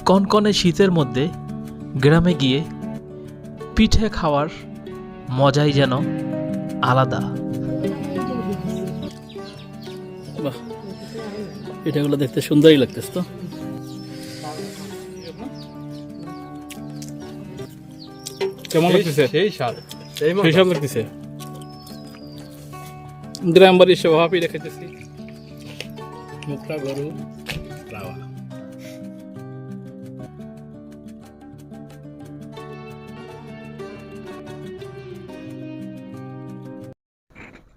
কনকনে শীতের মধ্যে গ্রামে গিয়ে পিঠে খাওয়ার মজাই যেন আলাদা। বাহ, পিঠাগুলো দেখতে সুন্দরই লাগতেছে। তো কেমন লাগতেছে? সেই স্বাদ লাগতেছে। গ্রাম বাড়ির সব পিঠা খাইতেছি। মুখটা গরু রাওয়া।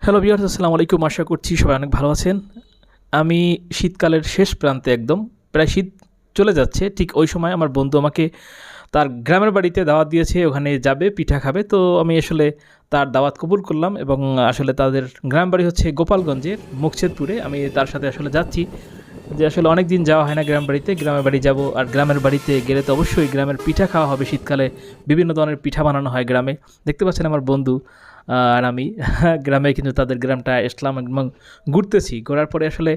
হ্যালো ভিউয়ার্স, আসসালামু আলাইকুম। আশা করছি সবাই অনেক ভালো আছেন। আমি শীতকালের শেষ প্রান্তে, একদম প্রায় শীত চলে যাচ্ছে, ঠিক ওই সময় আমার বন্ধু আমাকে তার গ্রামের বাড়িতে দাওয়াত দিয়েছে, ওখানে যাবে, পিঠা খাবে। তো আমি আসলে তার দাওয়াত কবুল করলাম এবং আসলে তাদের গ্রাম বাড়ি হচ্ছে গোপালগঞ্জের মুকছেদপুরে। আমি তার সাথে আসলে যাচ্ছি, যে আসলে অনেক দিন যাওয়া হয় না গ্রাম বাড়িতে। গ্রামের বাড়ি যাব, আর গ্রামের বাড়িতে গেলে তো অবশ্যই গ্রামের পিঠা খাওয়া হবে। শীতকালে বিভিন্ন ধরনের পিঠা বানানো হয় গ্রামে। দেখতে পাচ্ছেন আমার বন্ধু আর আমি গ্রামে, কিন্তু তাদের গ্রামটা আসলাম এবং ঘুরতেছি। ঘোরার পরে আসলে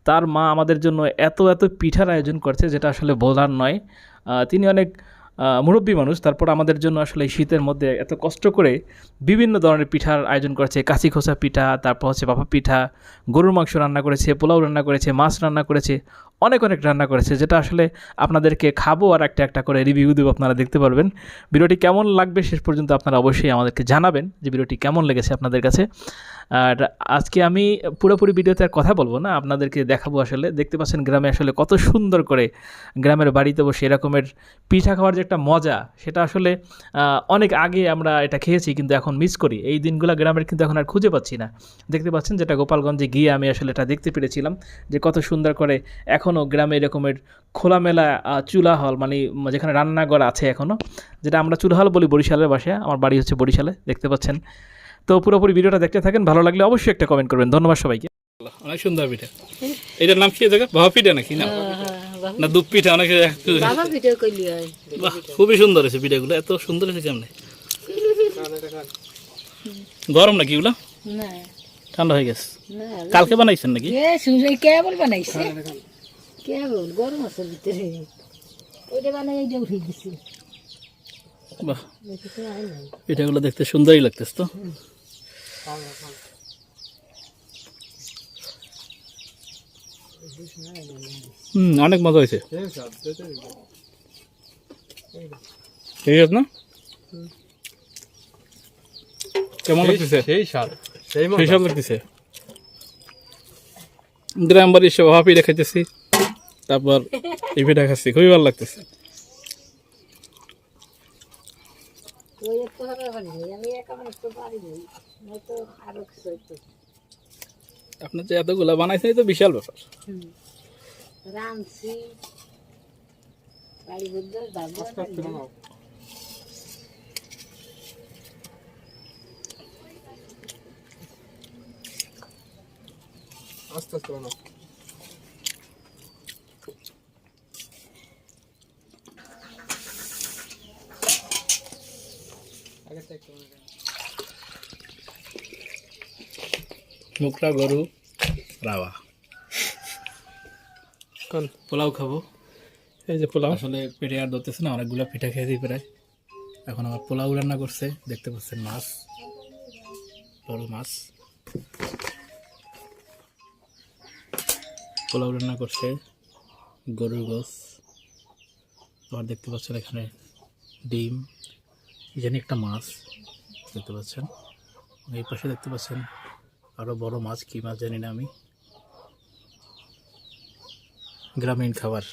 তার মা আমাদের জন্য এত এত পিঠার আয়োজন করছে, যেটা আসলে বলার নয়। তিনি অনেক মুরব্বী মানুষ, তারপর আমাদের জন্য আসলে এই শীতের মধ্যে এত কষ্ট করে বিভিন্ন ধরনের পিঠার আয়োজন করেছে। কাঁচি খোসা পিঠা, তারপর হচ্ছে ভাপা পিঠা, গরুর মাংস রান্না করেছে, পোলাও রান্না করেছে, মাছ রান্না করেছে, অনেক অনেক রান্না করেছে, যেটা আসলে আপনাদেরকে খাবো আর একটা একটা করে রিভিউ দেবো, আপনারা দেখতে পারবেন। ভিডিওটি কেমন লাগবে শেষ পর্যন্ত আপনারা অবশ্যই আমাদেরকে জানাবেন যে ভিডিওটি কেমন লেগেছে আপনাদের কাছে। আর আজকে আমি পুরোপুরি ভিডিওতে আর কথা বলবো না, আপনাদেরকে দেখাবো। আসলে দেখতে পাচ্ছেন গ্রামে আসলে কত সুন্দর করে গ্রামের বাড়িতে বসে এরকমের পিঠা খাওয়ার যে একটা মজা, সেটা আসলে অনেক আগে আমরা এটা খেয়েছি, কিন্তু এখন মিস করি এই দিনগুলো গ্রামের, কিন্তু এখন আর খুঁজে পাচ্ছি না। দেখতে পাচ্ছেন যেটা গোপালগঞ্জে গিয়ে আমি আসলে এটা দেখতে পেরেছিলাম, যে কত সুন্দর করে এখনও গ্রামে এরকমের খোলামেলা চুলা হল, মানে যেখানে রান্নাঘর আছে এখনও, যেটা আমরা চুলা হল বলি বরিশালের ভাষায়। আমার বাড়ি হচ্ছে বরিশালে, দেখতে পাচ্ছেন। তো পুরোপুরি ভিডিওটা দেখতে থাকেন, ভালো লাগলে অবশ্যই একটা কমেন্ট করবেন। ধন্যবাদ সবাইকে। অনেক সুন্দর পিঠা। এটার নাম কি জায়গা? ভাপা পিঠা নাকি না? না দুধ পিঠা? অনেক বাহ, খুবই সুন্দর হয়েছে পিঠাগুলো। এত সুন্দর হয়েছে কেমনে? গরম নাকি এগুলো? ঠান্ডা হয়ে গেছে। কালকে বানাইছেন নাকি? কেবল বানাইছে, কেবল গরম আছে ভিতরে, ওইটা বানাই উঠে দিছি। বাহ, পিঠাগুলো দেখতে সুন্দরই লাগতেছে। তো অনেক মজা হয়েছে। ঠিক আছে না? কেমন লাগতেছে? সেই স্বাদ লাগতেছে। গ্রাম বাড়ির সব পিঠা খাইতেছি, তারপর এই পিঠা খাচ্ছি, খুবই ভালো লাগতেছে। আপনার যে এতগুলা বানাইছেন, তো বিশাল ব্যাপার। রামসি বাড়ি বুদ্ধ দাদু আস্তে আস্তে বানাও। মুখটা গরু রাওয়া। কোন পোলাও খাবো? এই যে পোলাও। আসলে পেটে আর ধরতেছে না, অনেকগুলো পিঠা খেয়ে দিই প্রায়। এখন আমার পোলাও রান্না করছে, দেখতে পাচ্ছেন মাছ, বড় মাছ। পোলাও রান্না করছে, গরুর গোস। আবার দেখতে পাচ্ছেন এখানে ডিম, জানি একটা মাছ দেখতে পাচ্ছেন। এই পাশে দেখতে পাচ্ছেন আরো বড় মাছ, কি মাছ জানি না আমি। গ্রামীণ খাবার।